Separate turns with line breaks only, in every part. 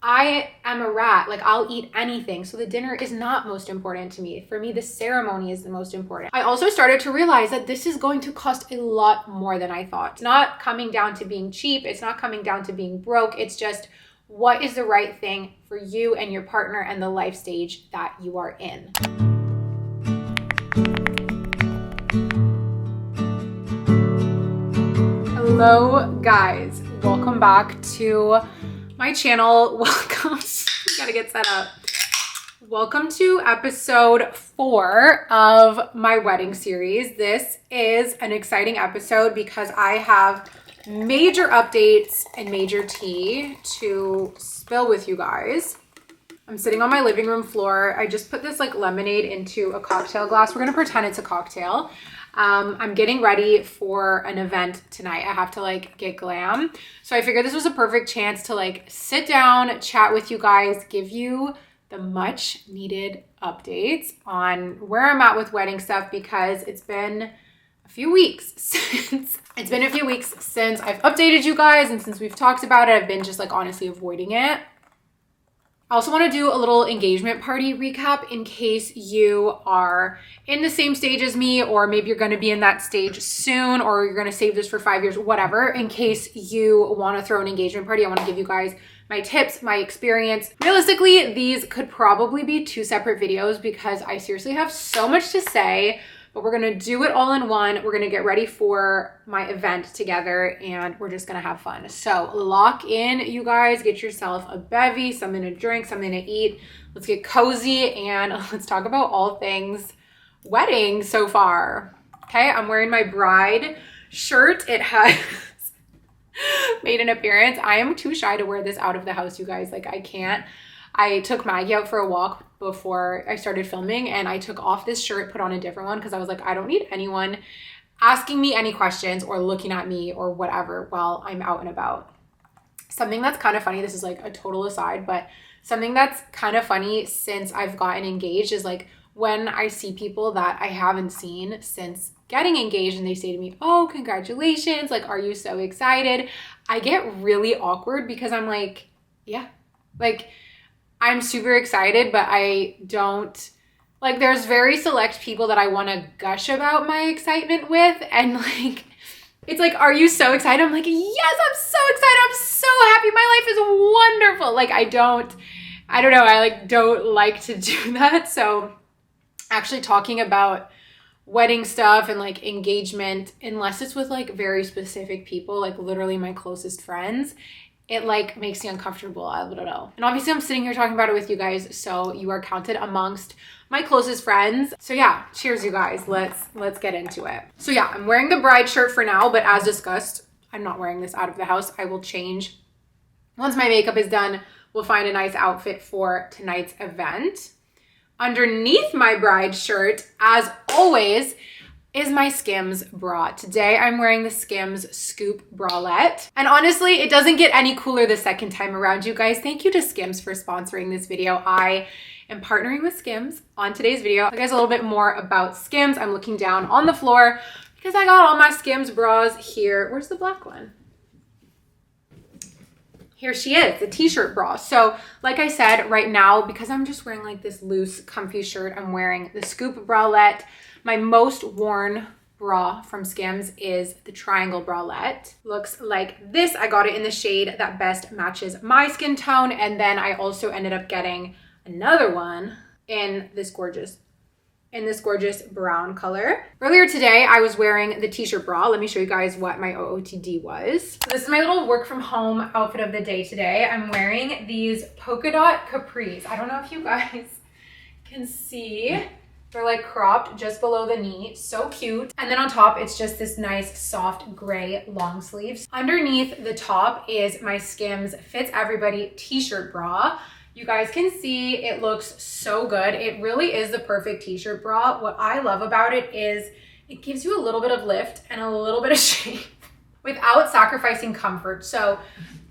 I am a rat. Like, I'll eat anything. So the dinner is not most important to me. For me, the ceremony is the most important. I also started to realize that this is going to cost a lot more than I thought. It's not coming down to being cheap. It's not coming down to being broke. It's just what is the right thing for you and your partner and the life stage that you are in. Hello, guys. Welcome back to my channel. Welcome. Gotta get set up. Welcome to episode 4 of my wedding series. This is an exciting episode because I have major updates and major tea to spill with you guys. I'm sitting on my living room floor. I just put this like lemonade into a cocktail glass. We're gonna pretend it's a cocktail. I'm getting ready for an event tonight. I have to like get glam. So I figured this was a perfect chance to like sit down, chat with you guys, give you the much needed updates on where I'm at with wedding stuff because it's been a few weeks since I've updated you guys, and since we've talked about it, I've been just like honestly avoiding it. I also want to do a little engagement party recap in case you are in the same stage as me, or maybe you're going to be in that stage soon, or you're going to save this for 5 years, whatever. In case you want to throw an engagement party, I want to give you guys my tips, my experience. Realistically, these could probably be 2 separate videos because I seriously have so much to say. But we're gonna do it all in one. We're gonna get ready for my event together and we're just gonna have fun. So lock in, you guys, get yourself a bevy, something to drink, something to eat. Let's get cozy and let's talk about all things wedding so far. Okay, I'm wearing my bride shirt. It has made an appearance. I am too shy to wear this out of the house, you guys. Like, I can't. I took Maggie out for a walk before I started filming and I took off this shirt, put on a different one because I was like, I don't need anyone asking me any questions or looking at me or whatever while I'm out and about. Something that's kind of funny, this is like a total aside, but something that's kind of funny since I've gotten engaged is like when I see people that I haven't seen since getting engaged and they say to me, oh, congratulations, like, are you so excited? I get really awkward because I'm like, yeah, like, I'm super excited, but I don't, like, there's very select people that I want to gush about my excitement with. And like, it's like, are you so excited? I'm like, yes, I'm so excited. I'm so happy. My life is wonderful. Like, I don't know. I like don't like to do that. So actually talking about wedding stuff and like engagement, unless it's with like very specific people, like literally my closest friends, it like makes me uncomfortable. I don't know. And obviously I'm sitting here talking about it with you guys, so you are counted amongst my closest friends. So yeah, cheers you guys. Let's get into it. So yeah, I'm wearing the bride shirt for now, but as discussed, I'm not wearing this out of the house. I will change. Once my makeup is done, we'll find a nice outfit for tonight's event. Underneath my bride shirt, as always, is my Skims bra. Today I'm wearing the Skims Scoop bralette. And honestly, it doesn't get any cooler the second time around, you guys. Thank you to Skims for sponsoring this video. I am partnering with Skims on today's video. I'll tell you guys a little bit more about Skims. I'm looking down on the floor because I got all my Skims bras here. Where's the black one? Here she is, the t-shirt bra. So like I said, right now, because I'm just wearing like this loose, comfy shirt, I'm wearing the Scoop bralette. My most worn bra from Skims is the triangle bralette. Looks like this. I got it in the shade that best matches my skin tone. And then I also ended up getting another one in this gorgeous brown color. Earlier today, I was wearing the t-shirt bra. Let me show you guys what my OOTD was. So this is my little work from home outfit of the day today. I'm wearing these polka dot capris. I don't know if you guys can see. They're like cropped just below the knee. So cute. And then on top, it's just this nice soft gray long sleeves. Underneath the top is my Skims Fits Everybody t-shirt bra. You guys can see it looks so good. It really is the perfect t-shirt bra. What I love about it is it gives you a little bit of lift and a little bit of shape. without sacrificing comfort. So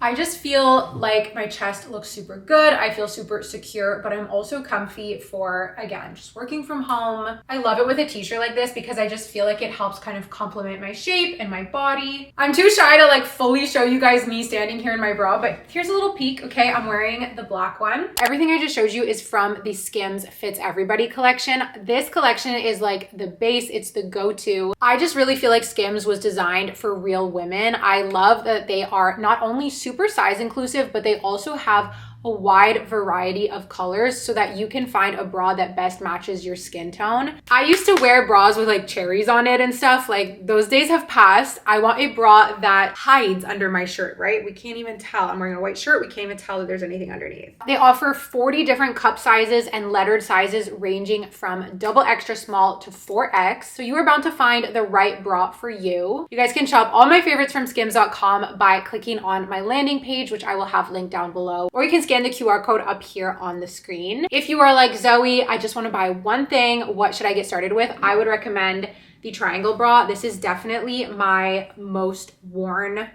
I just feel like my chest looks super good. I feel super secure, but I'm also comfy for, again, just working from home. I love it with a t-shirt like this because I just feel like it helps kind of complement my shape and my body. I'm too shy to like fully show you guys me standing here in my bra, but here's a little peek. Okay, I'm wearing the black one. Everything I just showed you is from the Skims Fits Everybody collection. This collection is like the base, it's the go-to. I just really feel like Skims was designed for real women. I love that they are not only super size inclusive, but they also have a wide variety of colors so that you can find a bra that best matches your skin tone. I used to wear bras with like cherries on it and stuff. Like those days have passed. I want a bra that hides under my shirt, right? We can't even tell. I'm wearing a white shirt. We can't even tell that there's anything underneath. They offer 40 different cup sizes and lettered sizes ranging from double extra small to 4X. So you are bound to find the right bra for you. You guys can shop all my favorites from skims.com by clicking on my landing page, which I will have linked down below, or you can scan the QR code up here on the screen. If you are like, Zoe, I just want to buy one thing, what should I get started with? I would recommend the triangle bra. This is definitely my most worn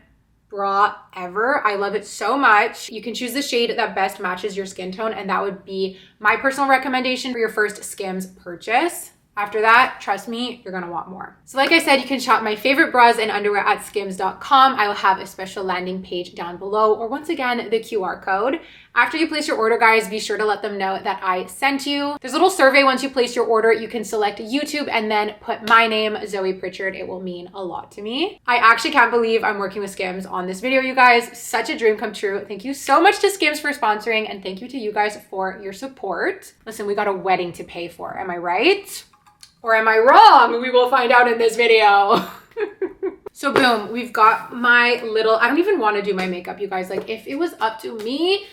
bra ever. I love it so much. You can choose the shade that best matches your skin tone, and that would be my personal recommendation for your first Skims purchase. After that, trust me, you're gonna want more. So like I said, you can shop my favorite bras and underwear at skims.com. I will have a special landing page down below, or once again, the QR code. After you place your order, guys, be sure to let them know that I sent you. There's a little survey once you place your order. You can select YouTube and then put my name, Zoe Pritchard. It will mean a lot to me. I actually can't believe I'm working with Skims on this video, you guys. Such a dream come true. Thank you so much to Skims for sponsoring, and thank you to you guys for your support. Listen, we got a wedding to pay for, am I right? Or am I wrong? We will find out in this video. So boom, we've got my little, I don't even want to do my makeup, you guys. Like if it was up to me,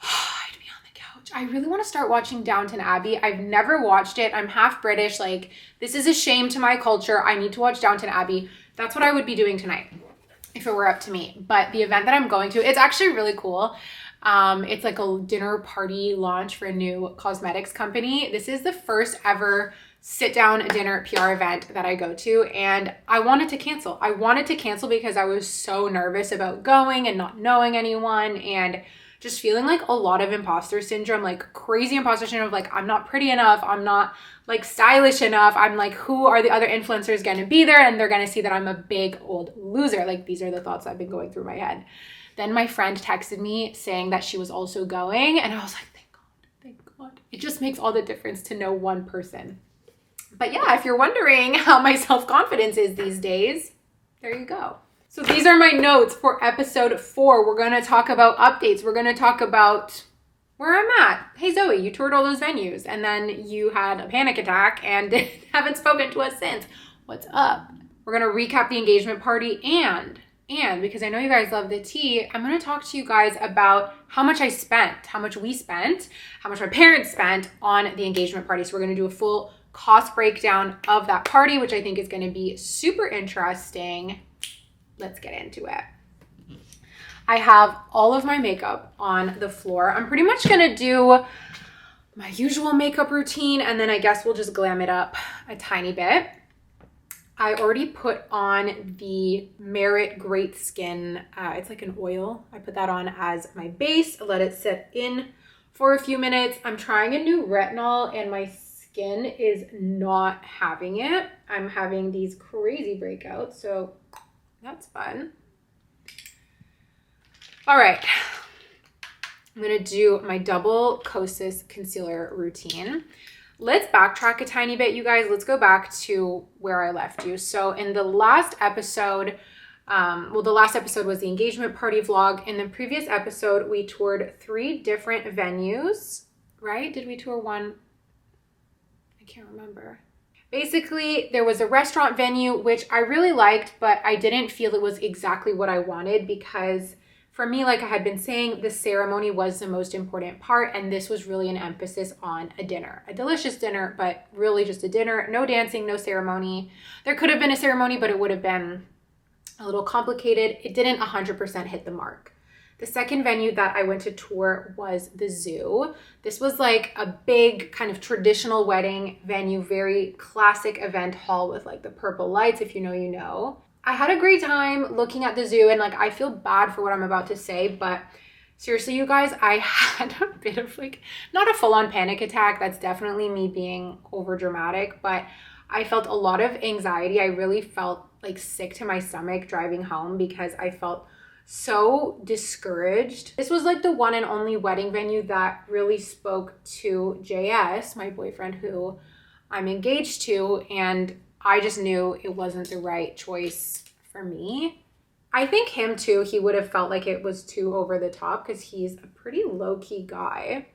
I'd be on the couch. I really want to start watching Downton Abbey. I've never watched it. I'm half British. Like this is a shame to my culture. I need to watch Downton Abbey. That's what I would be doing tonight if it were up to me. But the event that I'm going to, it's actually really cool. It's like a dinner party launch for a new cosmetics company. This is the first ever sit down dinner PR event that I go to, and I wanted to cancel. I wanted to cancel because I was so nervous about going and not knowing anyone and just feeling like a lot of imposter syndrome, like crazy imposter syndrome of like, I'm not pretty enough. I'm not like stylish enough. I'm like, who are the other influencers going to be there? And they're going to see that I'm a big old loser. Like these are the thoughts that have been going through my head. Then my friend texted me saying that she was also going, and I was like, thank God, thank God. It just makes all the difference to know one person. But yeah, if you're wondering how my self-confidence is these days, there you go. So these are my notes for episode 4. We're going to talk about updates. We're going to talk about where I'm at. Hey Zoe, you toured all those venues and then you had a panic attack and haven't spoken to us since. What's up? We're going to recap the engagement party, and because I know you guys love the tea, I'm going to talk to you guys about how much I spent, how much we spent, how much my parents spent on the engagement party. So we're going to do a full cost breakdown of that party, which I think is going to be super interesting. Let's get into it. I have all of my makeup on the floor. I'm pretty much going to do my usual makeup routine, and then I guess we'll just glam it up a tiny bit. I already put on the Merit Great Skin. It's like an oil. I put that on as my base, let it sit in for a few minutes. I'm trying a new retinol and my skin is not having it. I'm having these crazy breakouts, so that's fun. All right, I'm gonna do my double Kosas concealer routine. Let's backtrack a tiny bit, you guys. Let's go back to where I left you. So in the last episode, the last episode was the engagement party vlog. In the previous episode, we toured 3 different venues, right? Did we tour one? Can't remember. Basically, there was a restaurant venue, which I really liked, but I didn't feel it was exactly what I wanted because for me, like I had been saying, the ceremony was the most important part, and this was really an emphasis on a dinner. A delicious dinner, but really just a dinner. No dancing, no ceremony. There could have been a ceremony, but it would have been a little complicated. It didn't 100% hit the mark. The second venue that I went to tour was the Zoo. This was like a big kind of traditional wedding venue, very classic event hall with like the purple lights, if you know, you know. I had a great time looking at the zoo, and like, I feel bad for what I'm about to say, but seriously, you guys, I had a bit of like, not a full-on panic attack. That's definitely me being over dramatic, but I felt a lot of anxiety. I really felt like sick to my stomach driving home because I felt so discouraged. This was like the one and only wedding venue that really spoke to JS, my boyfriend who I'm engaged to, and I just knew it wasn't the right choice for me. I think him too, he would have felt like it was too over the top because he's a pretty low-key guy.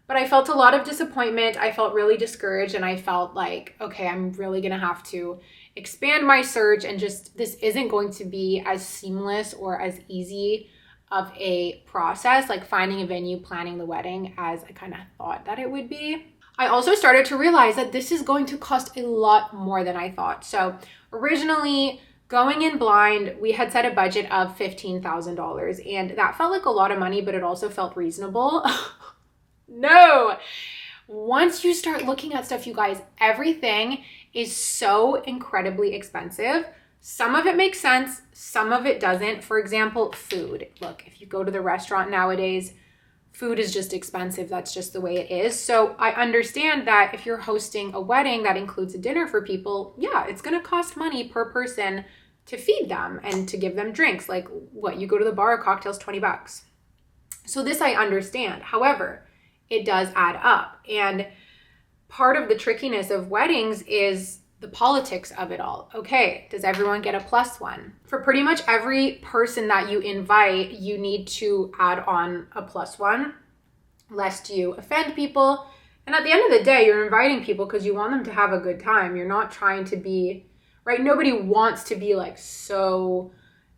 But I felt a lot of disappointment. I felt really discouraged, and I felt like, okay, I'm really gonna have to expand my search, and just this isn't going to be as seamless or as easy of a process, like finding a venue, planning the wedding, as I kind of thought that it would be. I also started to realize that this is going to cost a lot more than I thought. So originally, going in blind, we had set a budget of $15,000, and that felt like a lot of money, but it also felt reasonable. No, once you start looking at stuff, you guys, everything is so incredibly expensive. Some of it makes sense, some of it doesn't. For example, food. Look, if you go to the restaurant nowadays, food is just expensive. That's just the way it is. So I understand that if you're hosting a wedding that includes a dinner for people, yeah, it's going to cost money per person to feed them and to give them drinks. Like what, you go to the bar, a cocktail's $20. So this I understand. However, it does add up. And part of the trickiness of weddings is the politics of it all. Okay, does everyone get a +1? For pretty much every person that you invite, you need to add on a +1, lest you offend people. And at the end of the day, you're inviting people because you want them to have a good time. You're not trying to be, right? Nobody wants to be like so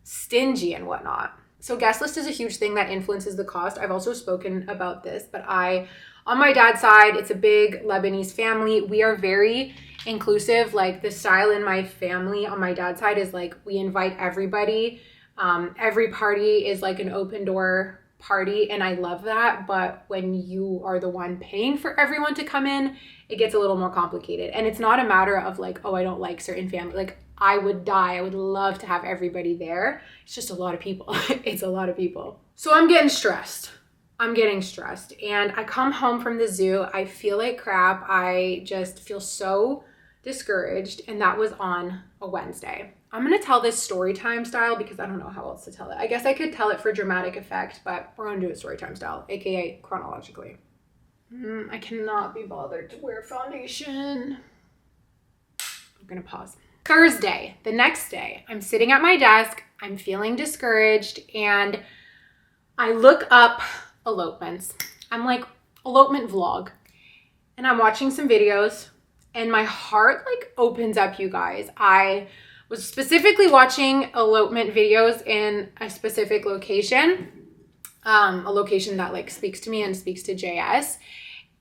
stingy and whatnot. So guest list is a huge thing that influences the cost. I've also spoken about this, but on my dad's side, it's a big Lebanese family. We are very inclusive. Like the style in my family on my dad's side is like, we invite everybody. Every party is like an open door party, and I love that. But when you are the one paying for everyone to come in, it gets a little more complicated. And it's not a matter of like, oh, I don't like certain family. Like I would die. I would love to have everybody there. It's just a lot of people. It's a lot of people. So I'm getting stressed. And I come home from the zoo. I feel like crap. I just feel so discouraged. And that was on a Wednesday. I'm going to tell this story time style because I don't know how else to tell it. I guess I could tell it for dramatic effect, but we're going to do it story time style, aka chronologically. I cannot be bothered to wear foundation. I'm going to pause. Thursday, the next day, I'm sitting at my desk. I'm feeling discouraged, and I look up elopements. I'm like, elopement vlog. And I'm watching some videos, and my heart like opens up, you guys. I was specifically watching elopement videos in a specific location, a location that like speaks to me and speaks to JS.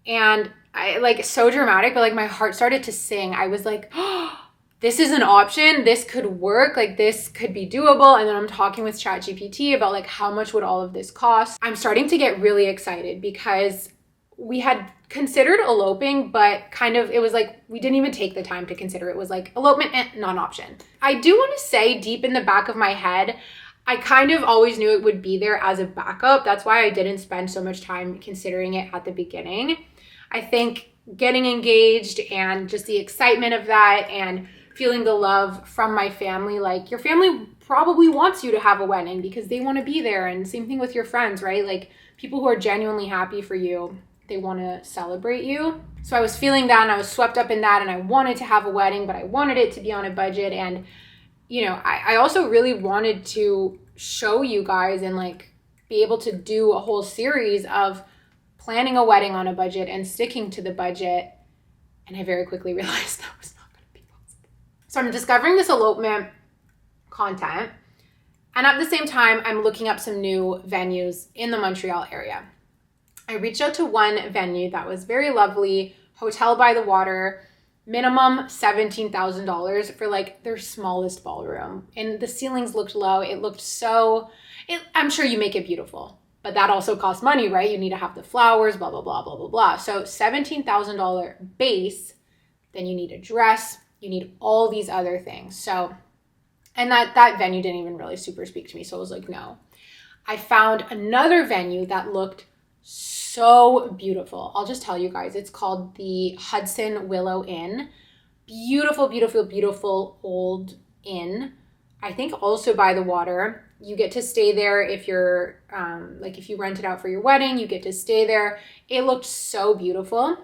And I like, so dramatic, but like my heart started to sing. I was like, oh, this is an option. This could work. Like this could be doable. And then I'm talking with ChatGPT about like, how much would all of this cost? I'm starting to get really excited because we had considered eloping, but kind of, it was like, we didn't even take the time to consider. It was like elopement, not an option. I do want to say deep in the back of my head, I kind of always knew it would be there as a backup. That's why I didn't spend so much time considering it at the beginning. I think getting engaged and just the excitement of that and feeling the love from my family, like your family probably wants you to have a wedding because they want to be there. And same thing with your friends, right? Like people who are genuinely happy for you, they want to celebrate you. So I was feeling that, and I was swept up in that, and I wanted to have a wedding, but I wanted it to be on a budget. And, you know, I also really wanted to show you guys and like be able to do a whole series of planning a wedding on a budget and sticking to the budget. And I very quickly realized that was not going to be possible. So I'm discovering this elopement content. And at the same time, I'm looking up some new venues in the Montreal area. I reached out to one venue that was very lovely, hotel by the water, minimum $17,000 for like their smallest ballroom. And the ceilings looked low. It looked I'm sure you make it beautiful, but that also costs money, right? You need to have the flowers, blah, blah, blah, blah, blah, blah. So $17,000 base, then you need a dress, you need all these other things. So And that venue didn't even really super speak to me. So I was like, no. I found another venue that looked so beautiful. I'll just tell you guys, it's called the Hudson Willow Inn. Beautiful, beautiful, beautiful old inn. I think also by the water. You get to stay there if you're, like if you rent it out for your wedding, you get to stay there. It looked so beautiful.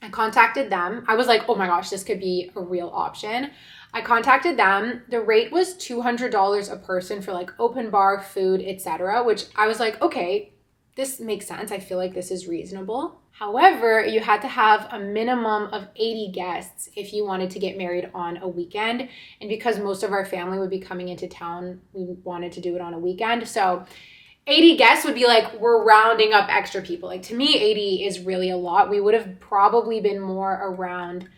I contacted them. I was like, oh my gosh, this could be a real option. I contacted them. The rate was $200 a person for like open bar, food, etc., which I was like, okay, this makes sense. I feel like this is reasonable. However, you had to have a minimum of 80 guests if you wanted to get married on a weekend. And because most of our family would be coming into town, we wanted to do it on a weekend. So 80 guests would be like, we're rounding up extra people. Like to me, 80 is really a lot. We would have probably been more around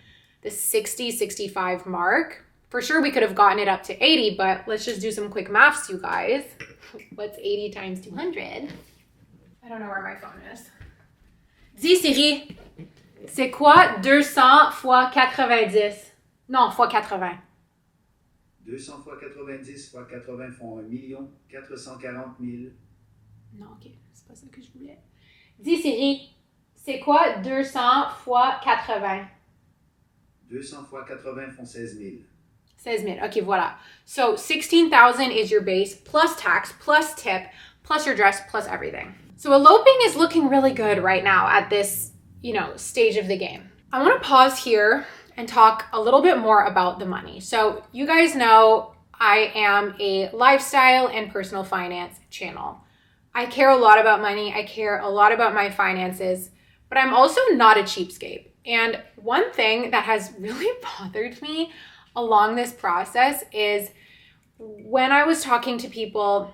the 60, 65 mark. For sure, we could have gotten it up to 80, but let's just do some quick maths, you guys. What's 80 times 200? I don't know where my phone is. Dis Siri, c'est quoi 200 fois 90? Non, fois 80.
200 fois 90 fois 80 font 1 440 000.
Non, ok, c'est pas ça que je voulais. Dis Siri, c'est quoi 200 fois 80?
200 fois 80 font 16 000.
16 000, okay, voilà. So 16,000 is your base, plus tax, plus tip, plus your dress, plus everything. So eloping is looking really good right now at this, stage of the game. I want to pause here and talk a little bit more about the money. So you guys know I am a lifestyle and personal finance channel. I care a lot about money. I care a lot about my finances, but I'm also not a cheapskate. And one thing that has really bothered me along this process is when I was talking to people,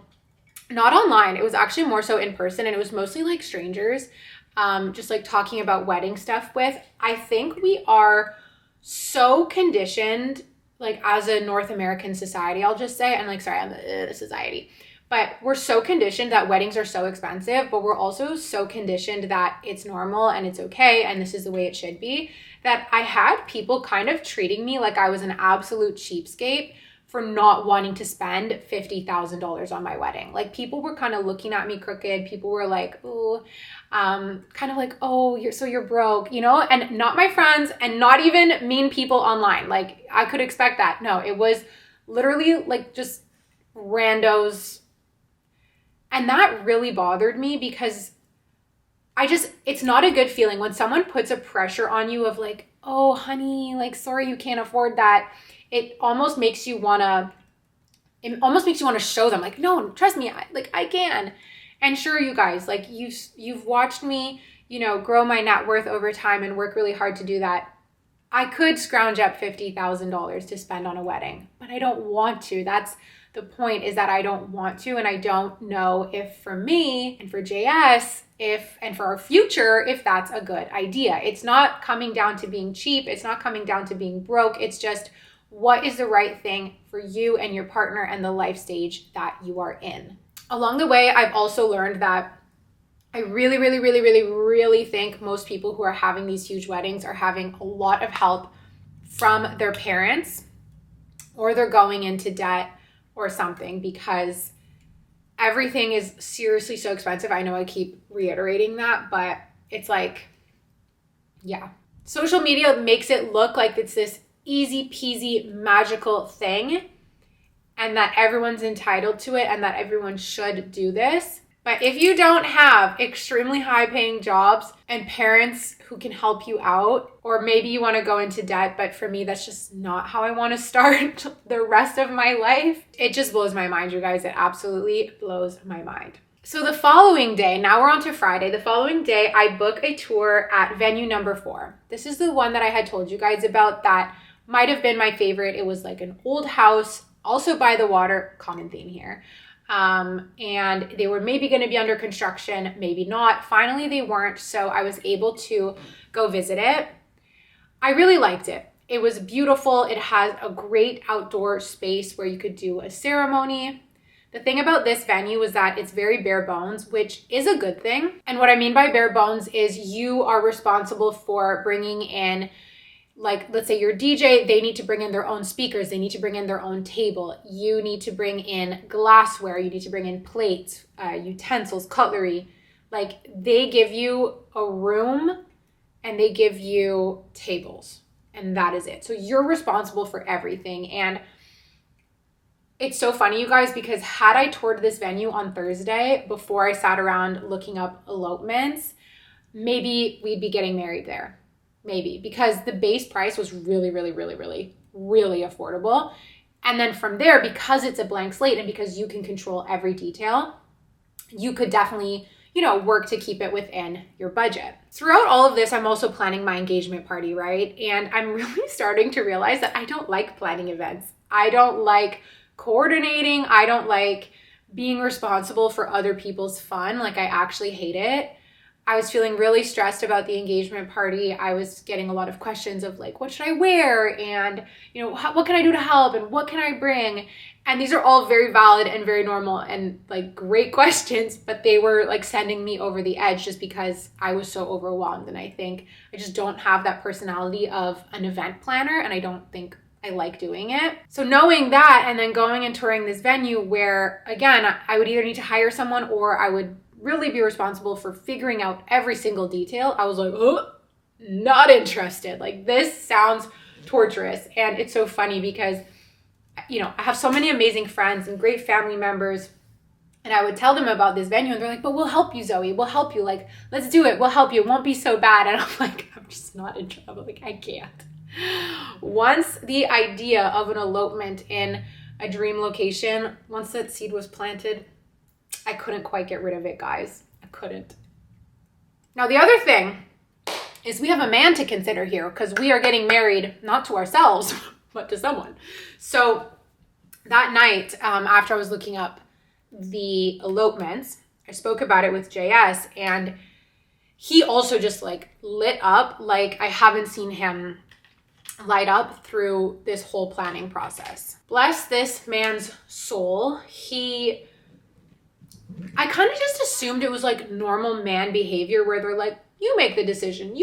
not online, it was actually more so in person, and it was mostly like strangers, just like talking about wedding stuff with. I think we are so conditioned, like as a North American society, I'll just say, and like, sorry, I'm the society, but we're so conditioned that weddings are so expensive, but we're also so conditioned that it's normal and it's okay and this is the way it should be, that I had people kind of treating me like I was an absolute cheapskate for not wanting to spend $50,000 on my wedding. Like people were kind of looking at me crooked. People were like, ooh, kind of like, oh, you're broke, and not my friends and not even mean people online. Like I could expect that. No, it was literally like just randos. And that really bothered me because it's not a good feeling when someone puts a pressure on you of like, oh, honey, like, sorry, you can't afford that. It almost makes you want to show them like, no, trust me, I can. And sure, you guys, like you've watched me, grow my net worth over time and work really hard to do that. I could scrounge up $50,000 to spend on a wedding, but I don't want to. That's the point, is that I don't want to, and I don't know if for me and for JS, and for our future, if that's a good idea. It's not coming down to being cheap. It's not coming down to being broke. It's just what is the right thing for you and your partner and the life stage that you are in. Along the way, I've also learned that I really, really, really, really, really think most people who are having these huge weddings are having a lot of help from their parents, or they're going into debt or something, because everything is seriously so expensive. I know I keep reiterating that, but it's like, yeah. Social media makes it look like it's this easy peasy magical thing and that everyone's entitled to it and that everyone should do this. But if you don't have extremely high paying jobs and parents who can help you out, or maybe you want to go into debt, but for me, that's just not how I want to start the rest of my life. It just blows my mind, you guys. It absolutely blows my mind. So the following day, now we're on to Friday, the following day, I book a tour at venue number 4. This is the one that I had told you guys about that might have been my favorite. It was like an old house, also by the water, common theme here. And they were maybe going to be under construction, maybe not. Finally, they weren't, so I was able to go visit it. I really liked it. It was beautiful. It has a great outdoor space where you could do a ceremony. The thing about this venue is that it's very bare bones, which is a good thing. And what I mean by bare bones is you are responsible for bringing in like, let's say your DJ, they need to bring in their own speakers. They need to bring in their own table. You need to bring in glassware. You need to bring in plates, utensils, cutlery. Like, they give you a room and they give you tables, and that is it. So you're responsible for everything. And it's so funny, you guys, because had I toured this venue on Thursday before I sat around looking up elopements, maybe we'd be getting married there. Maybe, because the base price was really, really, really, really, really affordable. And then from there, because it's a blank slate and because you can control every detail, you could definitely, work to keep it within your budget. Throughout all of this, I'm also planning my engagement party, right? And I'm really starting to realize that I don't like planning events. I don't like coordinating. I don't like being responsible for other people's fun. Like, I actually hate it. I was feeling really stressed about the engagement party. I was getting a lot of questions of like, what should I wear? And, what can I do to help? And what can I bring? And these are all very valid and very normal and like great questions, but they were like sending me over the edge just because I was so overwhelmed. And I think I just don't have that personality of an event planner, and I don't think I like doing it. So knowing that, and then going and touring this venue where, again, I would either need to hire someone or I would really be responsible for figuring out every single detail, I was like, oh, not interested. Like, this sounds torturous. And it's so funny because, I have so many amazing friends and great family members, and I would tell them about this venue and they're like, but we'll help you, Zoe. We'll help you. Like, let's do it. We'll help you. It won't be so bad. And I'm like, I'm just not in trouble. Like, I can't. Once the idea of an elopement in a dream location, once that seed was planted, I couldn't quite get rid of it, guys. I couldn't. Now, the other thing is we have a man to consider here because we are getting married, not to ourselves, but to someone. So that night, after I was looking up the elopements, I spoke about it with JS, and he also just like lit up like I haven't seen him light up through this whole planning process. Bless this man's soul. I kind of just assumed it was like normal man behavior where they're like, you make the decision.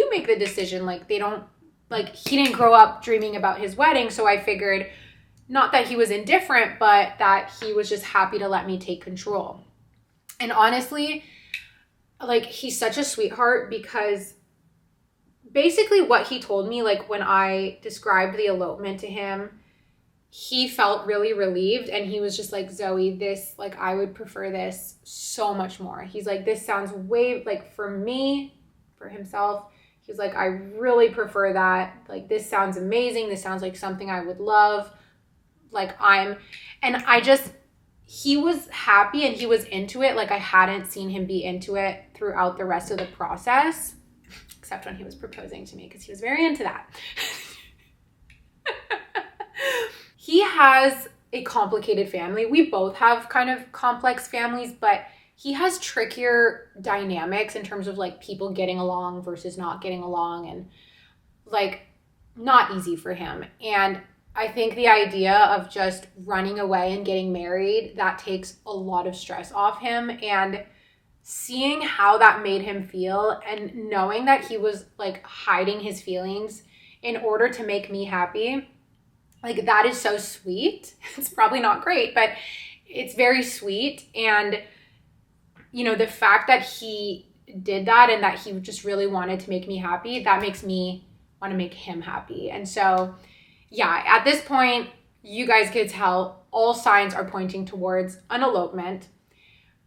Like, they don't, like, he didn't grow up dreaming about his wedding. So I figured not that he was indifferent, but that he was just happy to let me take control. And honestly, like, he's such a sweetheart because basically what he told me, like, when I described the elopement to him, he felt really relieved, and he was just like, Zoe, this, like, I would prefer this so much more. He's like, this sounds way, like, for me, for himself, he's like, I really prefer that. Like, this sounds amazing. This sounds like something I would love. Like, he was happy and he was into it. Like, I hadn't seen him be into it throughout the rest of the process, except when he was proposing to me, because he was very into that. He has a complicated family. We both have kind of complex families, but he has trickier dynamics in terms of like people getting along versus not getting along, and like not easy for him. And I think the idea of just running away and getting married, that takes a lot of stress off him. And seeing how that made him feel and knowing that he was like hiding his feelings in order to make me happy, like, that is so sweet. It's probably not great, but it's very sweet. And, the fact that he did that and that he just really wanted to make me happy, that makes me want to make him happy. And so, yeah, at this point, you guys could tell all signs are pointing towards an elopement.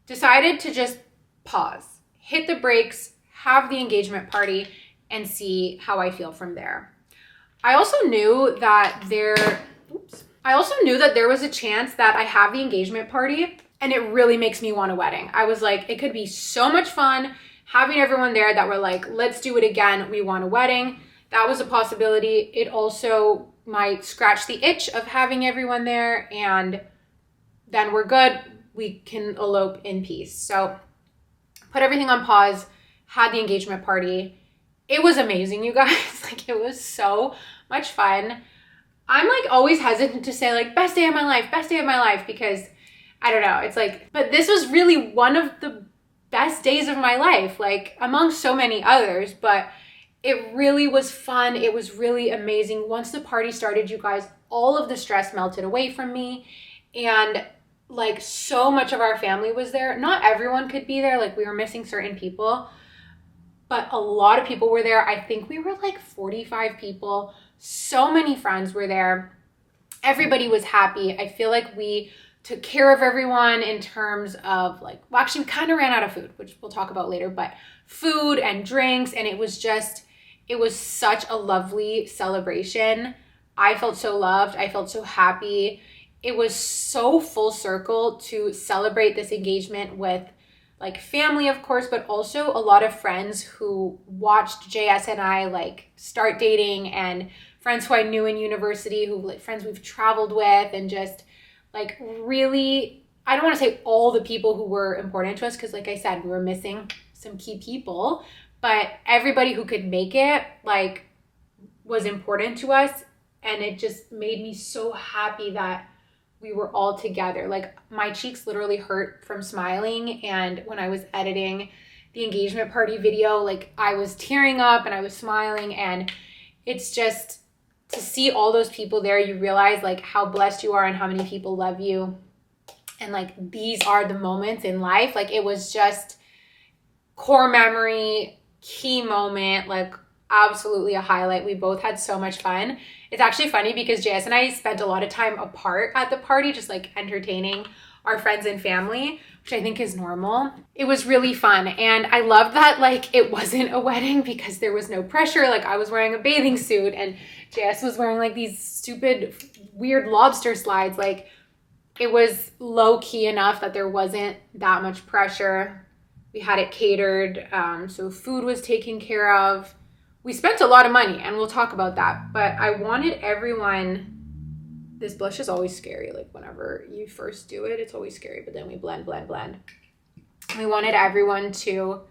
Decided to just pause, hit the brakes, have the engagement party, and see how I feel from there. I also knew that there was a chance that I have the engagement party and it really makes me want a wedding. I was like, it could be so much fun having everyone there that were like, let's do it again. We want a wedding. That was a possibility. It also might scratch the itch of having everyone there, and then we're good. We can elope in peace. So put everything on pause, had the engagement party. It was amazing, you guys. Like, it was so much fun. I'm like always hesitant to say like best day of my life, because I don't know. It's like, but this was really one of the best days of my life, like among so many others, but it really was fun. It was really amazing. Once the party started, you guys, all of the stress melted away from me. And like so much of our family was there. Not everyone could be there. Like we were missing certain people, but a lot of people were there. I think we were like 45 people. So many friends were there. Everybody was happy. I feel like we took care of everyone in terms of like, well, actually we kind of ran out of food, which we'll talk about later, but food and drinks. And it was such a lovely celebration. I felt so loved. I felt so happy. It was so full circle to celebrate this engagement with like family, of course, but also a lot of friends who watched JS and I like start dating, and friends who I knew in university, who like friends we've traveled with, and just like really, I don't want to say all the people who were important to us, because like I said, we were missing some key people, but everybody who could make it like was important to us. And it just made me so happy that we were all together. Like my cheeks literally hurt from smiling. And when I was editing the engagement party video, like I was tearing up and I was smiling. And it's just to see all those people there, you realize like how blessed you are and how many people love you. And like these are the moments in life. Like it was just core memory, key moment, like absolutely a highlight. We both had so much fun. It's actually funny because JS and I spent a lot of time apart at the party, just like entertaining our friends and family, which I think is normal. It was really fun. And I love that like it wasn't a wedding because there was no pressure. Like I was wearing a bathing suit and JS was wearing like these stupid weird lobster slides. Like it was low key enough that there wasn't that much pressure. We had it catered. So food was taken care of. We spent a lot of money, and we'll talk about that, but I wanted everyone, this blush is always scary, like whenever you first do it, it's always scary, but then we blend. We wanted everyone to,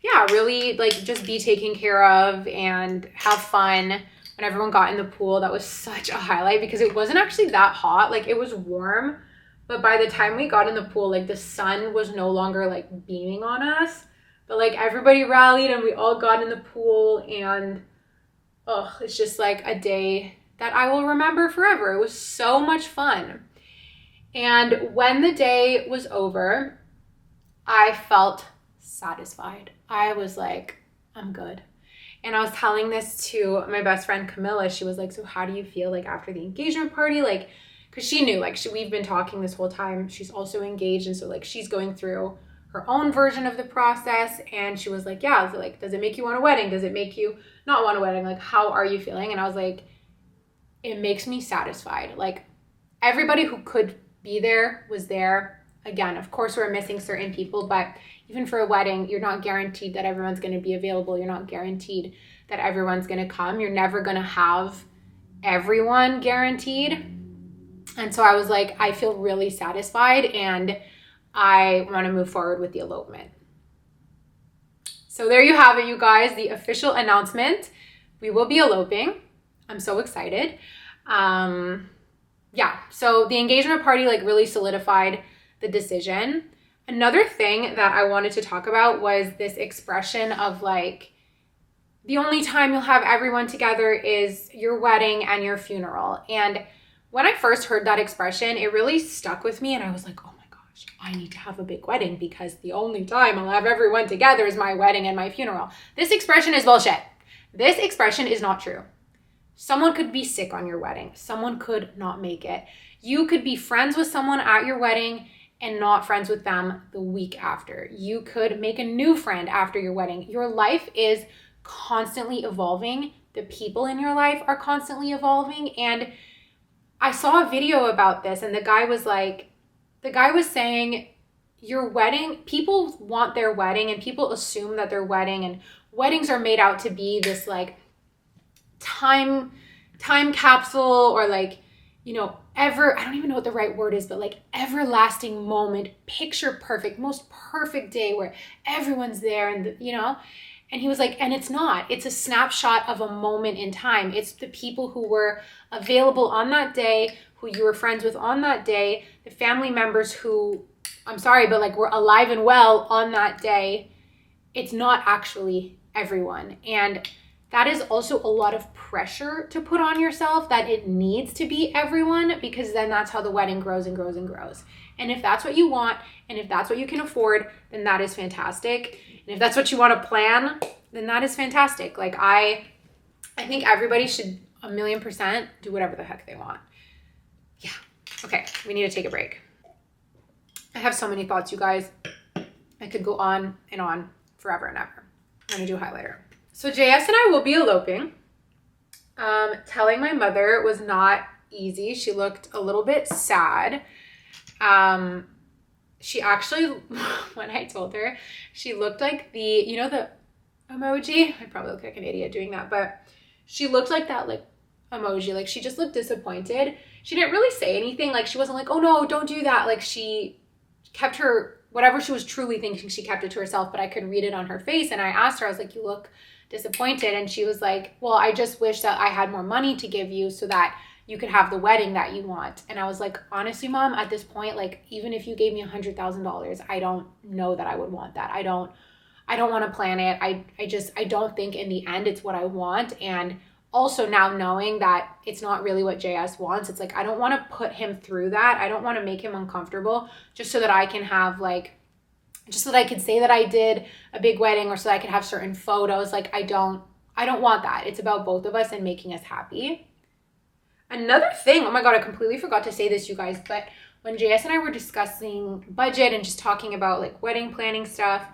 yeah, really like just be taken care of and have fun. When everyone got in the pool, that was such a highlight because it wasn't actually that hot, like it was warm, but by the time we got in the pool, like the sun was no longer like beaming on us. But like everybody rallied and we all got in the pool, and oh, it's just like a day that I will remember forever. It was so much fun. And when the day was over, I felt satisfied. I was like, I'm good. And I was telling this to my best friend Camilla. She was like, so how do you feel like after the engagement party? Like, because she knew, like we've been talking this whole time. She's also engaged, and so like she's going through her own version of the process. And she was like, yeah, so like, does it make you want a wedding? Does it make you not want a wedding? Like, how are you feeling? And I was like, it makes me satisfied. Like everybody who could be there was there. Again, of course we're missing certain people, but even for a wedding, you're not guaranteed that everyone's going to be available. You're not guaranteed that everyone's going to come. You're never going to have everyone guaranteed. And so I was like, I feel really satisfied, and I want to move forward with the elopement. So there you have it, you guys, the official announcement. We will be eloping. I'm so excited. Yeah, so the engagement party like really solidified the decision. Another thing that I wanted to talk about was this expression of like, the only time you'll have everyone together is your wedding and your funeral. And when I first heard that expression, it really stuck with me, and I was like, oh my gosh, I need to have a big wedding because the only time I'll have everyone together is my wedding and my funeral. This expression is bullshit. This expression is not true. Someone could be sick on your wedding. Someone could not make it. You could be friends with someone at your wedding and not friends with them the week after. You could make a new friend after your wedding. Your life is constantly evolving. The people in your life are constantly evolving. And I saw a video about this, and the guy was saying your wedding, people want their wedding, and people assume that their wedding, and weddings are made out to be this like time capsule, or like, you know, I don't even know what the right word is, but like everlasting moment, picture perfect, most perfect day where everyone's there, and you know. And he was like, and it's not. It's a snapshot of a moment in time. It's the people who were available on that day, who you were friends with on that day, the family members who, I'm sorry, but like were alive and well on that day. It's not actually everyone. And that is also a lot of pressure to put on yourself that it needs to be everyone, because then that's how the wedding grows and grows and grows. And if that's what you want, and if that's what you can afford, then that is fantastic. And if that's what you want to plan, then that is fantastic. Like I think everybody should 1,000,000% do whatever the heck they want. Yeah. Okay, we need to take a break. I have so many thoughts, you guys. I could go on and on forever and ever. I'm gonna do a highlighter. So JS and I will be eloping. Telling my mother was not easy. She looked a little bit sad. She actually, when I told her, she looked like the emoji. I probably look like an idiot doing that, but she looked like that like emoji. Like she just looked disappointed. She didn't really say anything. Like she wasn't like, oh no, don't do that. Like she kept whatever she was truly thinking, she kept it to herself, but I could read it on her face. And I asked her, I was like, you look disappointed. And she was like, well, I just wish that I had more money to give you so that you could have the wedding that you want. And I was like, honestly, Mom, at this point, like, even if you gave me $100,000, I don't know that I would want that. I don't want to plan it. I don't think in the end it's what I want. And also now knowing that it's not really what JS wants, it's like, I don't want to put him through that. I don't want to make him uncomfortable just so that I can have just so that I could say that I did a big wedding, or so that I could have certain photos. Like I don't want that. It's about both of us and making us happy. Another thing, oh my God, I completely forgot to say this, you guys, but when JS and I were discussing budget and just talking about like wedding planning stuff,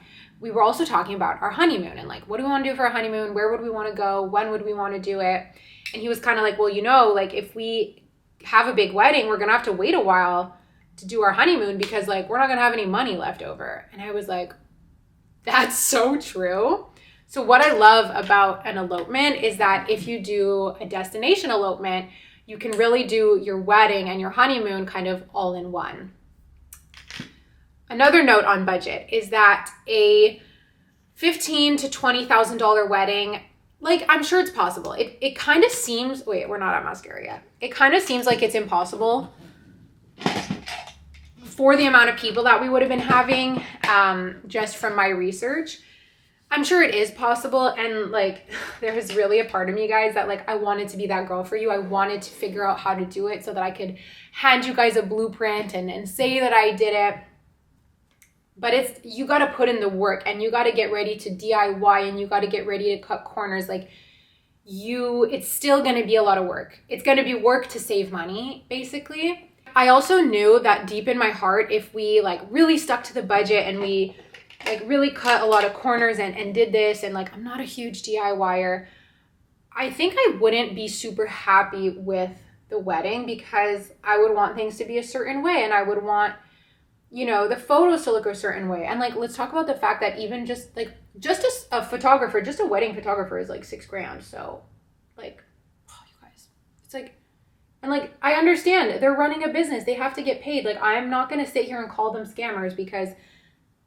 we were also talking about our honeymoon and like, what do we want to do for our honeymoon? Where would we want to go? When would we want to do it? And he was kind of like, well, like if we have a big wedding, we're going to have to wait a while to do our honeymoon because like, we're not going to have any money left over. And I was like, that's so true. So what I love about an elopement is that if you do a destination elopement, you can really do your wedding and your honeymoon kind of all in one. Another note on budget is that a $15,000 to $20,000 wedding, like I'm sure it's possible. It kind of seems, wait, we're not at mascara yet. It kind of seems like it's impossible for the amount of people that we would have been having, just from my research. I'm sure it is possible. And like, there was really a part of me, guys, that like, I wanted to be that girl for you. I wanted to figure out how to do it so that I could hand you guys a blueprint and say that I did it. But you got to put in the work, and you got to get ready to DIY, and you got to get ready to cut corners. Like it's still going to be a lot of work. It's going to be work to save money, basically. I also knew that deep in my heart, if we like really stuck to the budget and we like really cut a lot of corners and did this, and like, I'm not a huge DIYer, I think I wouldn't be super happy with the wedding because I would want things to be a certain way, and I would want, the photos to look a certain way. And like, let's talk about the fact that even just a photographer, just a wedding photographer is like $6,000. So like, oh, you guys, it's like, and like, I understand they're running a business. They have to get paid. Like, I'm not going to sit here and call them scammers because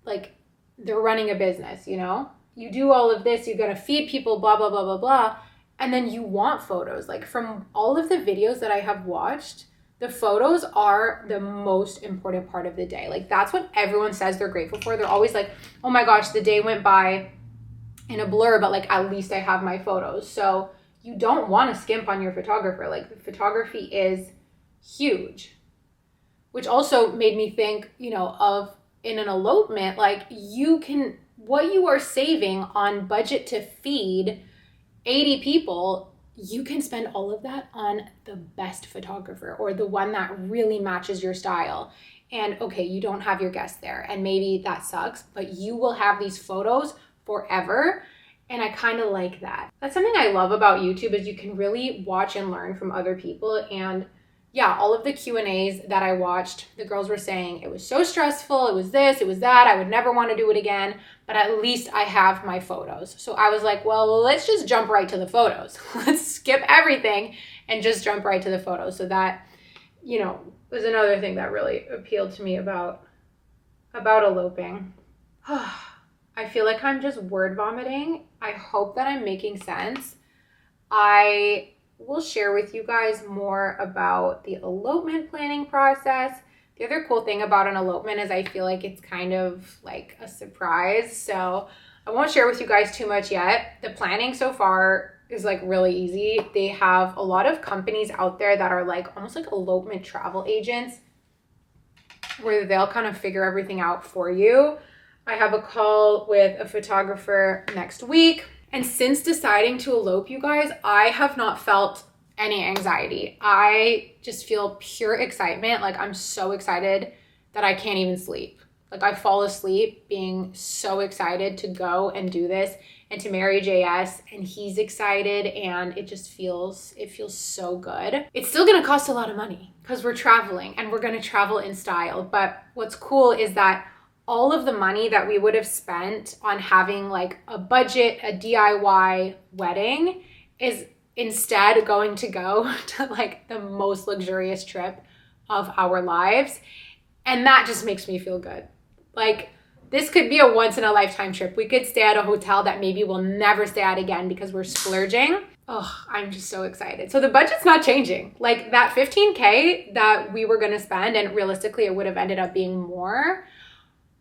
like they're running a business, you do all of this, you're going to feed people, blah, blah, blah, blah, blah. And then you want photos. Like from all of the videos that I have watched, the photos are the most important part of the day. Like that's what everyone says they're grateful for. They're always like, oh my gosh, the day went by in a blur, but like at least I have my photos. So you don't want to skimp on your photographer. Like photography is huge, which also made me think, of in an elopement, like what you are saving on budget to feed 80 people, you can spend all of that on the best photographer or the one that really matches your style. And okay, you don't have your guests there and maybe that sucks, but you will have these photos forever. And I kind of like that. That's something I love about YouTube is you can really watch and learn from other people. And yeah, all of the Q&As that I watched, the girls were saying it was so stressful, it was this, it was that, I would never want to do it again, but at least I have my photos. So I was like, well, let's just jump right to the photos. Let's skip everything and just jump right to the photos. So that, was another thing that really appealed to me about eloping. I feel like I'm just word vomiting. I hope that I'm making sense. I will share with you guys more about the elopement planning process. The other cool thing about an elopement is I feel like it's kind of like a surprise. So I won't share with you guys too much yet. The planning so far is like really easy. They have a lot of companies out there that are like almost like elopement travel agents where they'll kind of figure everything out for you. I have a call with a photographer next week. And since deciding to elope, you guys, I have not felt any anxiety. I just feel pure excitement. Like I'm so excited that I can't even sleep. Like I fall asleep being so excited to go and do this and to marry JS, and he's excited, and it feels so good. It's still gonna cost a lot of money because we're traveling and we're gonna travel in style. But what's cool is that all of the money that we would have spent on having like a budget, a DIY wedding is instead going to go to like the most luxurious trip of our lives. And that just makes me feel good. Like this could be a once in a lifetime trip. We could stay at a hotel that maybe we'll never stay at again because we're splurging. Oh, I'm just so excited. So the budget's not changing. Like that $15K that we were gonna spend, and realistically it would have ended up being more,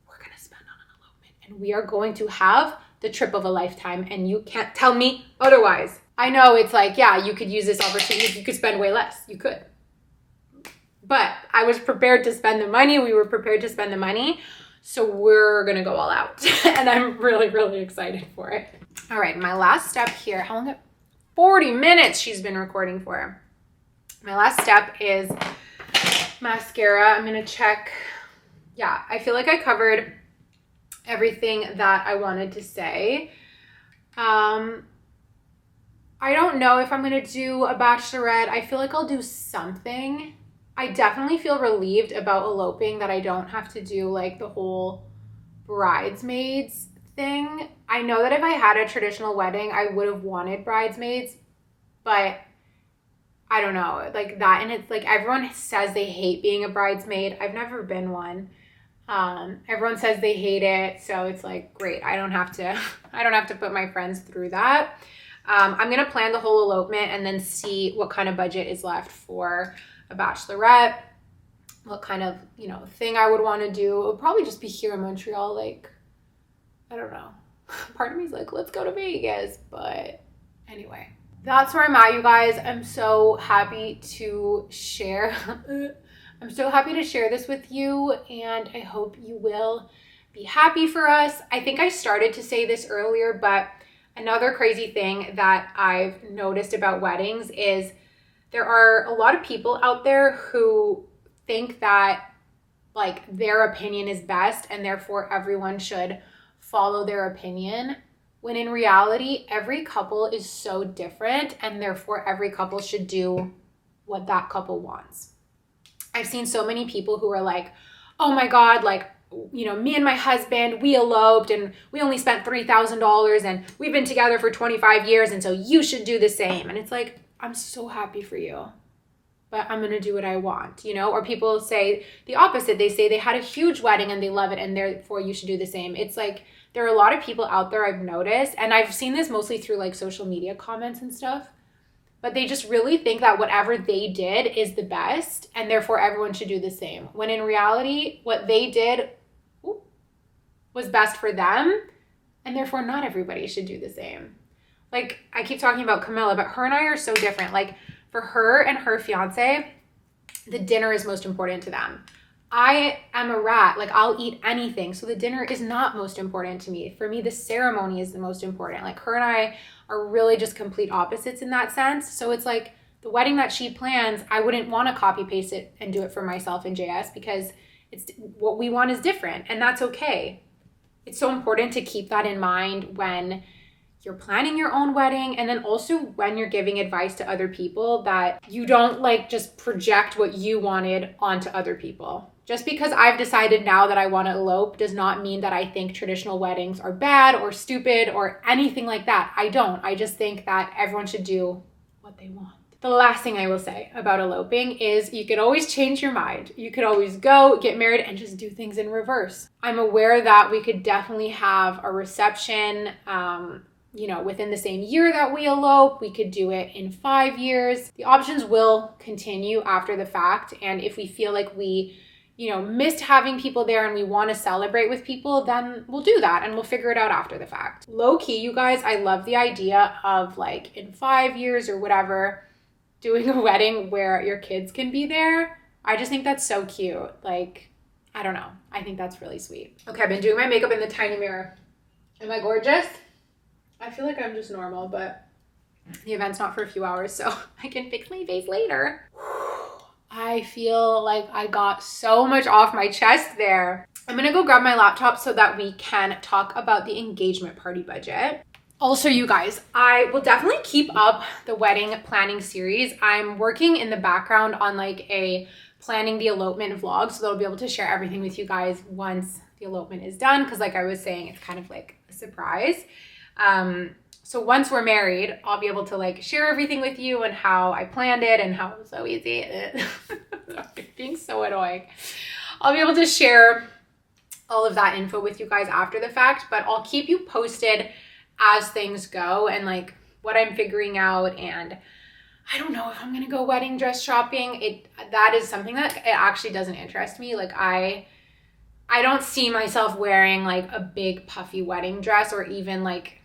we're gonna spend on an elopement. And we are going to have the trip of a lifetime, and you can't tell me otherwise. I know it's like, yeah, you could use this opportunity. You could spend way less. You could. But I was prepared to spend the money. We were prepared to spend the money. So we're going to go all out. And I'm really, really excited for it. All right, my last step here. How long? 40 minutes she's been recording for. My last step is mascara. I'm going to check. Yeah, I feel like I covered everything that I wanted to say. I don't know if I'm going to do a bachelorette. I feel like I'll do something. I definitely feel relieved about eloping that I don't have to do like the whole bridesmaids thing. I know that if I had a traditional wedding, I would have wanted bridesmaids, but I don't know, like that. And it's like everyone says they hate being a bridesmaid. I've never been one. Everyone says they hate it. So it's like, great. I don't have to put my friends through that. I'm going to plan the whole elopement and then see what kind of budget is left for a bachelorette, what kind of, thing I would want to do. It would probably just be here in Montreal. Like, I don't know. Part of me is like, let's go to Vegas. But anyway, that's where I'm at, you guys. I'm so happy to share. I'm so happy to share this with you, and I hope you will be happy for us. I think I started to say this earlier, but another crazy thing that I've noticed about weddings is there are a lot of people out there who think that like their opinion is best and therefore everyone should follow their opinion, when in reality, every couple is so different and therefore every couple should do what that couple wants. I've seen so many people who are like, oh my God, like, me and my husband, we eloped and we only spent $3,000 and we've been together for 25 years and so you should do the same. And it's like, I'm so happy for you, but I'm going to do what I want, Or people say the opposite. They say they had a huge wedding and they love it and therefore you should do the same. It's like there are a lot of people out there I've noticed, and I've seen this mostly through like social media comments and stuff, but they just really think that whatever they did is the best and therefore everyone should do the same. When in reality, what they did was best for them and therefore not everybody should do the same. Like, I keep talking about Camilla, but her and I are so different. Like, for her and her fiance, the dinner is most important to them. I am a rat. Like, I'll eat anything. So the dinner is not most important to me. For me, the ceremony is the most important. Like, her and I are really just complete opposites in that sense. So it's like the wedding that she plans, I wouldn't want to copy paste it and do it for myself and JS because it's what we want is different, and that's okay. It's so important to keep that in mind when you're planning your own wedding, and then also when you're giving advice to other people, that you don't like just project what you wanted onto other people. Just because I've decided now that I want to elope does not mean that I think traditional weddings are bad or stupid or anything like that. I don't. I just think that everyone should do what they want. The last thing I will say about eloping is you can always change your mind. You could always go get married and just do things in reverse. I'm aware that we could definitely have a reception, within the same year that we elope. We could do it in 5 years. The options will continue after the fact. And if we feel like we, you know, missed having people there and we want to celebrate with people, then we'll do that and we'll figure it out after the fact. Low key, you guys, I love the idea of like in 5 years or whatever, doing a wedding where your kids can be there. I just think that's so cute. Like, I don't know. I think that's really sweet. Okay, I've been doing my makeup in the tiny mirror. Am I gorgeous? I feel like I'm just normal, but the event's not for a few hours, so I can fix my face later. I feel like I got so much off my chest there. I'm gonna go grab my laptop so that we can talk about the engagement party budget. Also, you guys, I will definitely keep up the wedding planning series. I'm working in the background on like a planning the elopement vlog, so that I'll be able to share everything with you guys once the elopement is done, because like I was saying, it's kind of like a surprise. So once we're married, I'll be able to like share everything with you and how I planned it and how it was so easy. Being so annoying. I'll be able to share all of that info with you guys after the fact, but I'll keep you posted as things go and like what I'm figuring out. And I don't know if I'm gonna go wedding dress shopping. That is something that it actually doesn't interest me. Like I don't see myself wearing like a big puffy wedding dress, or even like,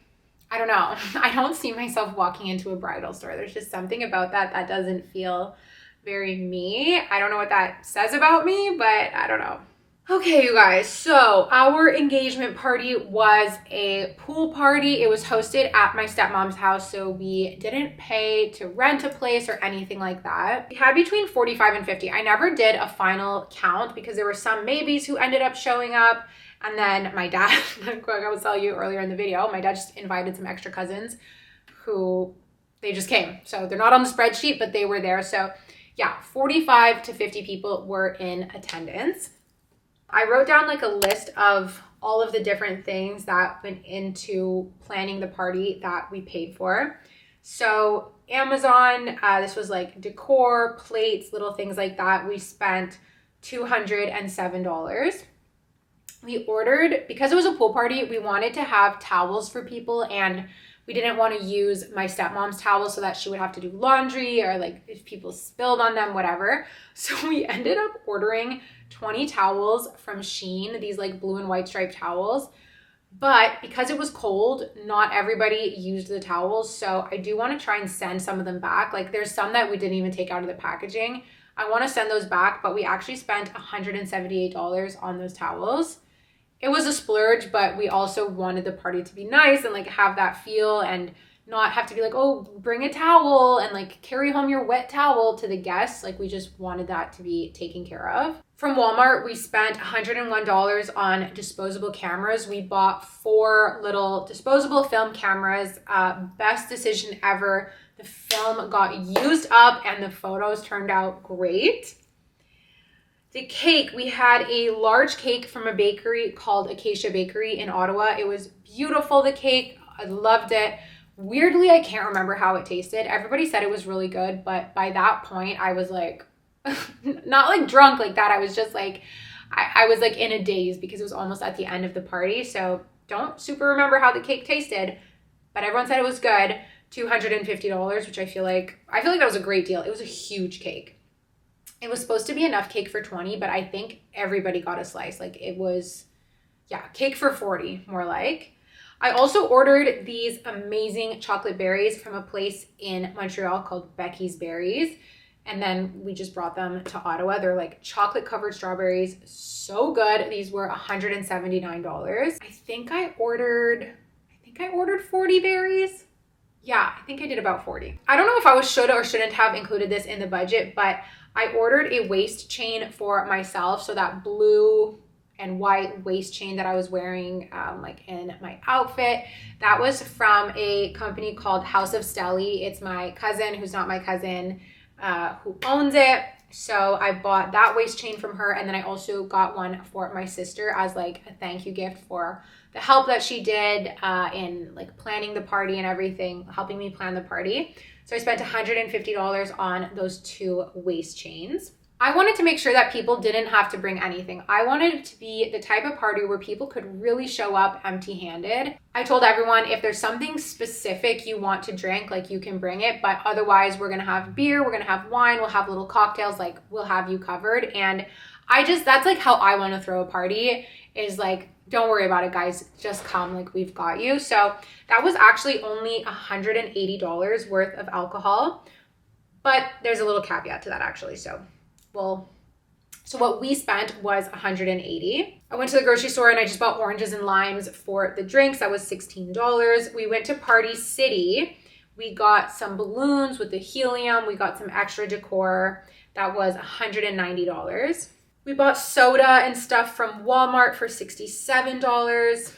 I don't know. I don't see myself walking into a bridal store. There's just something about that doesn't feel very me. I don't know what that says about me, but I don't know. Okay, you guys, so our engagement party was a pool party. It was hosted at my stepmom's house, so we didn't pay to rent a place or anything like that. We had between 45 and 50. I never did a final count because there were some maybes who ended up showing up. And then my dad, like I was telling you earlier in the video, my dad just invited some extra cousins who, they just came. So they're not on the spreadsheet, but they were there. So yeah, 45 to 50 people were in attendance. I wrote down like a list of all of the different things that went into planning the party that we paid for. So Amazon, this was like decor, plates, little things like that. We spent $207. We ordered, because it was a pool party, we wanted to have towels for people, and we didn't want to use my stepmom's towels so that she would have to do laundry, or like if people spilled on them, whatever. So we ended up ordering 20 towels from Shein, these like blue and white striped towels. But because it was cold, not everybody used the towels. So I do want to try and send some of them back. Like there's some that we didn't even take out of the packaging. I want to send those back, but we actually spent $178 on those towels. It was a splurge, but we also wanted the party to be nice and like have that feel and not have to be like, oh, bring a towel and like carry home your wet towel to the guests. Like we just wanted that to be taken care of. From Walmart, we spent $101 on disposable cameras. We bought 4 little disposable film cameras. Best decision ever. The film got used up and the photos turned out great. The cake, we had a large cake from a bakery called Acacia Bakery in Ottawa. It was beautiful, the cake. I loved it. Weirdly, I can't remember how it tasted. Everybody said it was really good, but by that point, I was like, not like drunk like that. I was just like, I was like in a daze because it was almost at the end of the party. So don't super remember how the cake tasted, but everyone said it was good. $250, which I feel like that was a great deal. It was a huge cake. It was supposed to be enough cake for 20, but I think everybody got a slice. Like it was, yeah, cake for 40, more like. I also ordered these amazing chocolate berries from a place in Montreal called Becky's Berries. And then we just brought them to Ottawa. They're like chocolate covered strawberries. So good. These were $179. I think I ordered 40 berries. Yeah, I think I did about 40. I don't know if I should or shouldn't have included this in the budget, but I ordered a waist chain for myself. So that blue and white waist chain that I was wearing like in my outfit, that was from a company called House of Stelly. It's my cousin, who's not my cousin, who owns it. So I bought that waist chain from her, and then I also got one for my sister as like a thank you gift for the help that she did in like planning the party and everything, helping me plan the party. So I spent $150 on those 2 waist chains. I wanted to make sure that people didn't have to bring anything. I wanted it to be the type of party where people could really show up empty-handed. I told everyone, if there's something specific you want to drink, like you can bring it, but otherwise we're gonna have beer, we're gonna have wine, we'll have little cocktails, like we'll have you covered. And That's like how I want to throw a party, is like, don't worry about it, guys, just come, like we've got you. So that was actually only $180 worth of alcohol, but there's a little caveat to that actually. So what we spent was $180. I went to the grocery store and I just bought oranges and limes for the drinks. That was $16. We went to Party City. We got some balloons with the helium. We got some extra decor. That was $190. We bought soda and stuff from Walmart for $67.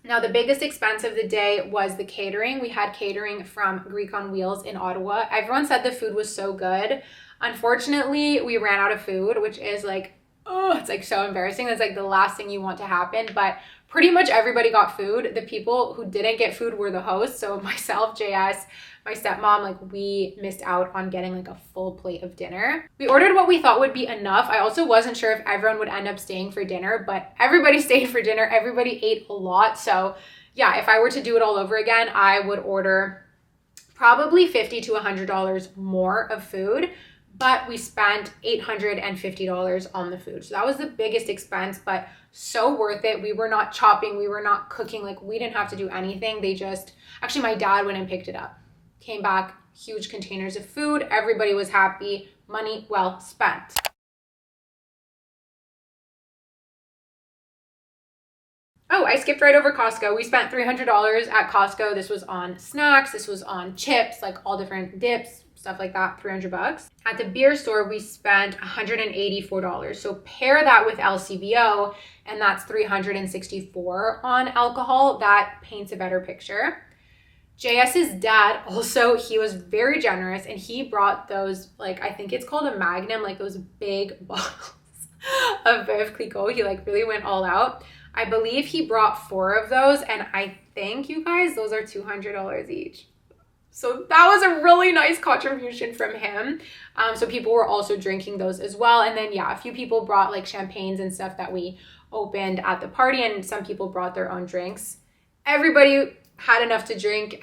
Now, the biggest expense of the day was the catering. We had catering from Greek on Wheels in Ottawa. Everyone said the food was so good. Unfortunately, we ran out of food, which is like, oh, it's like so embarrassing. That's like the last thing you want to happen. But pretty much everybody got food. The people who didn't get food were the hosts. So myself, JS, my stepmom, like we missed out on getting like a full plate of dinner. We ordered what we thought would be enough. I also wasn't sure if everyone would end up staying for dinner, but everybody stayed for dinner. Everybody ate a lot. So yeah, if I were to do it all over again, I would order probably $50 to $100 more of food. But we spent $850 on the food. So that was the biggest expense, but so worth it. We were not chopping. We were not cooking. Like we didn't have to do anything. Actually my dad went and picked it up. Came back, huge containers of food. Everybody was happy. Money well spent. Oh, I skipped right over Costco. We spent $300 at Costco. This was on snacks. This was on chips, like all different dips, stuff like that, $300. At the beer store, we spent $184. So pair that with LCBO, and that's $364 on alcohol. That paints a better picture. JS's dad also, he was very generous, and he brought those, like, I think it's called a Magnum, like those big bottles of Veuve Clicquot. He like really went all out. I believe he brought 4 of those, and I think, you guys, those are $200 each. So that was a really nice contribution from him. So people were also drinking those as well. And then, yeah, a few people brought like champagnes and stuff that we opened at the party, and some people brought their own drinks. Everybody had enough to drink.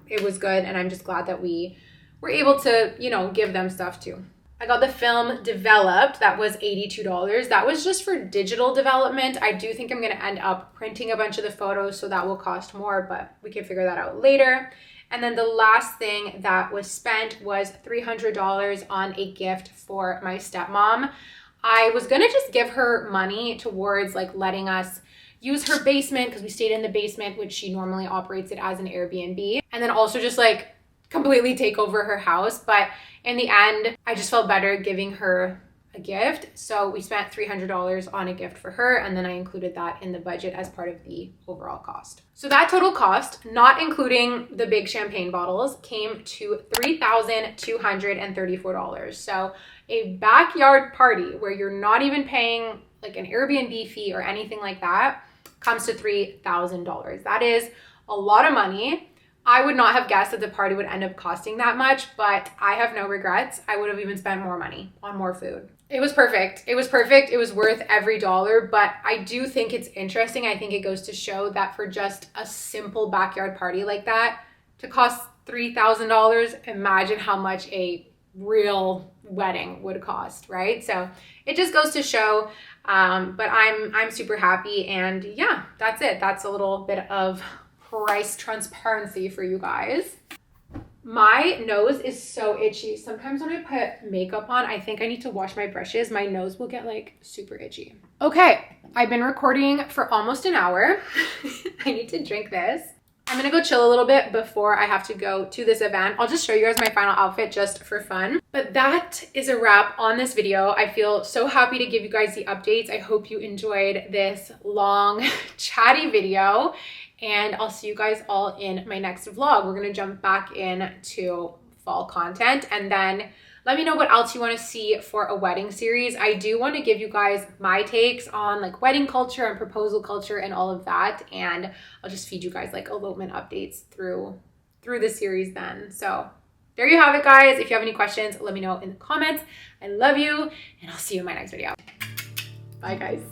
It was good, and I'm just glad that we were able to, you know, give them stuff too. I got the film developed. That was $82. That was just for digital development. I do think I'm going to end up printing a bunch of the photos, so that will cost more, but we can figure that out later. And then the last thing that was spent was $300 on a gift for my stepmom. I was going to just give her money towards like letting us use her basement, because we stayed in the basement, which she normally operates it as an Airbnb. And then also just like completely take over her house. But in the end, I just felt better giving her a gift. So we spent $300 on a gift for her, and then I included that in the budget as part of the overall cost. So that total cost, not including the big champagne bottles, came to $3,234. So a backyard party where you're not even paying like an Airbnb fee or anything like that comes to $3,000. That is a lot of money. I would not have guessed that the party would end up costing that much, but I have no regrets. I would have even spent more money on more food. It was perfect. It was perfect. It was worth every dollar, but I do think it's interesting. I think it goes to show that for just a simple backyard party like that to cost $3,000, imagine how much a real wedding would cost, right? So it just goes to show, but I'm super happy, and yeah, that's it. That's a little bit of price transparency for you guys. My nose is so itchy. Sometimes when I put makeup on, I think I need to wash my brushes. My nose will get like super itchy. Okay, I've been recording for almost an hour. I need to drink this. I'm gonna go chill a little bit before I have to go to this event. I'll just show you guys my final outfit just for fun. But that is a wrap on this video. I feel so happy to give you guys the updates. I hope you enjoyed this long, chatty video. And I'll see you guys all in my next vlog. We're gonna jump back into fall content, and then let me know what else you wanna see for a wedding series. I do wanna give you guys my takes on like wedding culture and proposal culture and all of that. And I'll just feed you guys like elopement updates through the series then. So there you have it, guys. If you have any questions, let me know in the comments. I love you, and I'll see you in my next video. Bye, guys.